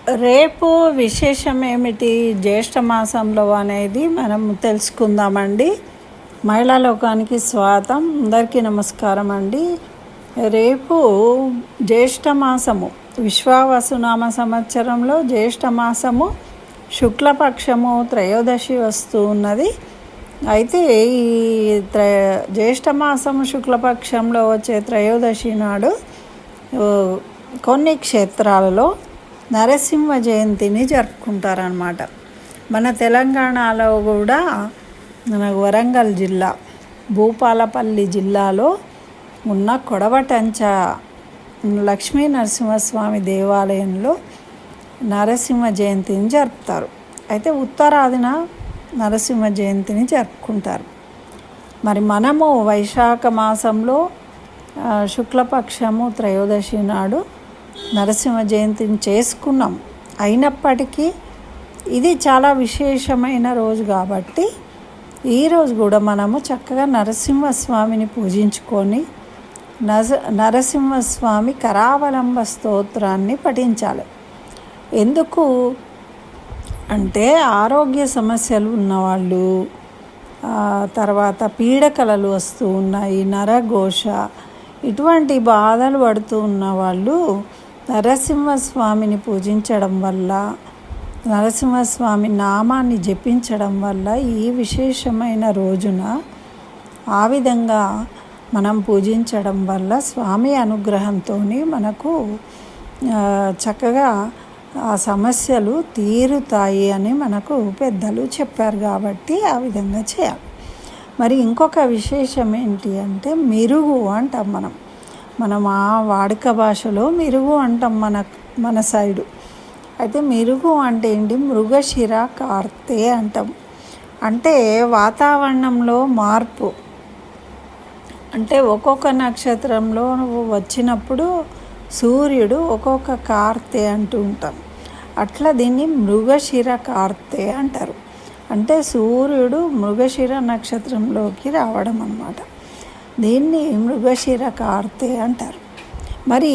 రేపు విశేషం ఏమిటి జ్యేష్ఠ మాసంలో అనేది మనం తెలుసుకుందామండి. మహిళా లోకానికి స్వాగతం. అందరికీ నమస్కారం అండి. రేపు జ్యేష్ఠ మాసము, విశ్వావసునామ సంవత్సరంలో జ్యేష్ఠ మాసము శుక్లపక్షము త్రయోదశి వస్తూ ఉన్నది. అయితే ఈ జ్యేష్ఠ మాసము శుక్లపక్షంలో వచ్చే త్రయోదశి నాడు కొన్ని క్షేత్రాలలో నరసింహ జయంతిని జరుపుకుంటారనమాట. మన తెలంగాణలో కూడా మన వరంగల్ జిల్లా భూపాలపల్లి జిల్లాలో ఉన్న కొడవటంచ లక్ష్మీ నరసింహస్వామి దేవాలయంలో నరసింహ జయంతిని జరుపుతారు. అయితే ఉత్తరాదిన నరసింహ జయంతిని జరుపుకుంటారు. మరి మనము వైశాఖ మాసంలో శుక్లపక్షము త్రయోదశి నాడు నరసింహ జయంతిని చేసుకున్నాం. అయినప్పటికీ ఇది చాలా విశేషమైన రోజు కాబట్టి ఈరోజు కూడా మనము చక్కగా నరసింహస్వామిని పూజించుకొని నరసింహస్వామి కరావలంబ స్తోత్రాన్ని పఠించాలి. ఎందుకు అంటే ఆరోగ్య సమస్యలు ఉన్నవాళ్ళు, తర్వాత పీడకలలు వస్తూ ఉన్నాయి, నరఘోష, ఇటువంటి బాధలు పడుతూ ఉన్నవాళ్ళు నరసింహస్వామిని పూజించడం వల్ల, నరసింహస్వామి నామాన్ని జపించడం వల్ల ఈ విశేషమైన రోజున ఆ విధంగా మనం పూజించడం వల్ల స్వామి అనుగ్రహంతో మనకు చక్కగా ఆ సమస్యలు తీరుతాయి అని మనకు పెద్దలు చెప్పారు. కాబట్టి ఆ విధంగా చేయాలి. మరి ఇంకొక విశేషం ఏంటి అంటే మిరుగు అంటాం మనం ఆ వాడుక భాషలో మిరుగు అంటాం మన సైడు. అయితే మిరుగు అంటే ఏంటి? మృగశిర కార్తె అంటాం. అంటే వాతావరణంలో మార్పు, అంటే ఒక్కొక్క నక్షత్రంలో వచ్చినప్పుడు సూర్యుడు ఒక్కొక్క కార్తె అంటూ ఉంటాం. అట్లా దీన్ని మృగశిర కార్తె అంటారు. అంటే సూర్యుడు మృగశిర నక్షత్రంలోకి రావడం అన్నమాట. దీన్ని మృగశిర కార్తె అంటారు. మరి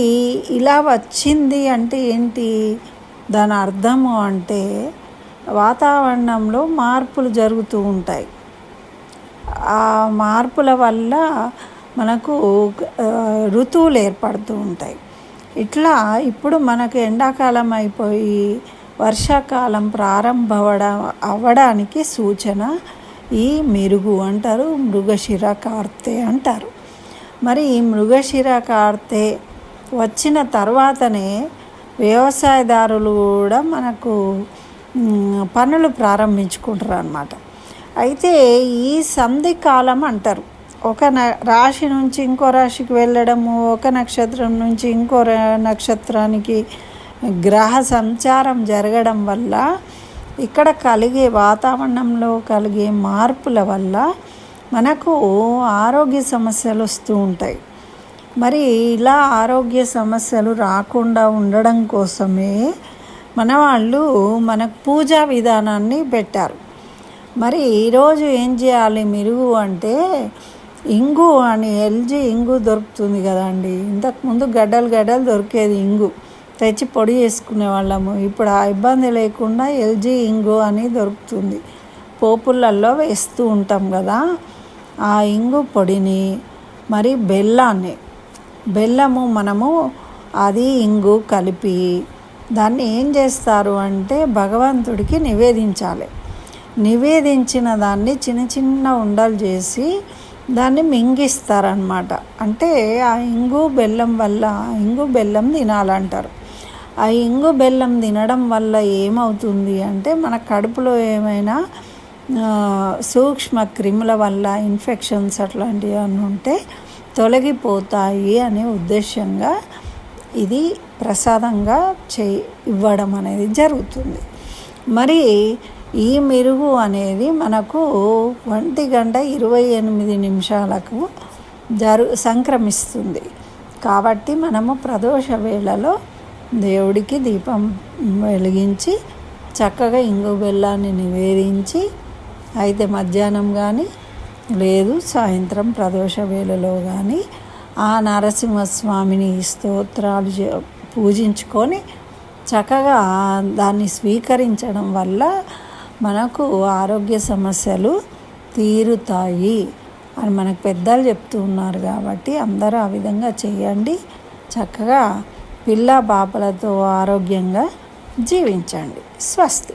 ఇలా వచ్చింది అంటే ఏంటి దాని అర్థము అంటే వాతావరణంలో మార్పులు జరుగుతూ ఉంటాయి. ఆ మార్పుల వల్ల మనకు ఋతువులు ఏర్పడుతూ ఉంటాయి. ఇట్లా ఇప్పుడు మనకు ఎండాకాలం అయిపోయి వర్షాకాలం అవ్వడానికి సూచన ఈ మిరుగు అంటారు, మృగశిర కార్తె అంటారు. మరి ఈ మృగశిర కార్తె వచ్చిన తర్వాతనే వ్యవసాయదారులు కూడా మనకు పనులు ప్రారంభించుకుంటారు అన్నమాట. అయితే ఈ సంధి కాలం అంటారు. ఒక రాశి నుంచి ఇంకో రాశికి వెళ్ళడము, ఒక నక్షత్రం నుంచి ఇంకో నక్షత్రానికి గ్రహ సంచారం జరగడం వల్ల ఇక్కడ కలిగే వాతావరణంలో కలిగే మార్పుల వల్ల మనకు ఆరోగ్య సమస్యలు వస్తూ ఉంటాయి. మరి ఇలా ఆరోగ్య సమస్యలు రాకుండా ఉండడం కోసమే మన వాళ్ళు మనకు పూజా విధానాన్ని పెట్టారు. మరి ఈరోజు ఏం చేయాలి మిరుగు అంటే ఇంగు అని ఎల్జీ ఇంగు దొరుకుతుంది కదండి. ఇంతకుముందు గడ్డలు దొరికేది ఇంగు, తెచ్చి పొడి చేసుకునే వాళ్ళము. ఇప్పుడు ఆ ఇబ్బంది లేకుండా ఎల్జీ ఇంగు అని దొరుకుతుంది. పోపులల్లో వేస్తూ ఉంటాం కదా. ఆ ఇంగు పొడిని మరి బెల్లము మనము అది ఇంగు కలిపి దాన్ని ఏం చేస్తారు అంటే భగవంతుడికి నివేదించాలి. నివేదించిన దాన్ని చిన్న చిన్న ఉండలు చేసి దాన్ని మింగిస్తారనమాట. అంటే ఆ ఇంగు బెల్లం వల్ల ఇంగు బెల్లం తినాలంటారు. ఆ ఇంగు బెల్లం తినడం వల్ల ఏమవుతుంది అంటే మన కడుపులో ఏమైనా సూక్ష్మ క్రిముల వల్ల ఇన్ఫెక్షన్స్ అట్లాంటివి అని ఉంటే తొలగిపోతాయి అనే ఉద్దేశంగా ఇది ప్రసాదంగా ఇవ్వడం అనేది జరుగుతుంది. మరి ఈ మిరుగు అనేది మనకు 1:28 సంక్రమిస్తుంది. కాబట్టి మనము ప్రదోష వేళలో దేవుడికి దీపం వెలిగించి చక్కగా ఇంగు బెల్లాన్ని నివేదించి, అయితే మధ్యాహ్నం కానీ లేదు సాయంత్రం ప్రదోష వేళలో కానీ ఆ నరసింహస్వామిని స్తోత్రాలు పూజించుకొని చక్కగా దాన్ని స్వీకరించడం వల్ల మనకు ఆరోగ్య సమస్యలు తీరుతాయి అని మనకు పెద్దలు చెప్తూ ఉన్నారు. కాబట్టి అందరూ ఆ విధంగా చేయండి. చక్కగా పిల్ల పాపలతో ఆరోగ్యంగా జీవించండి. స్వస్తి.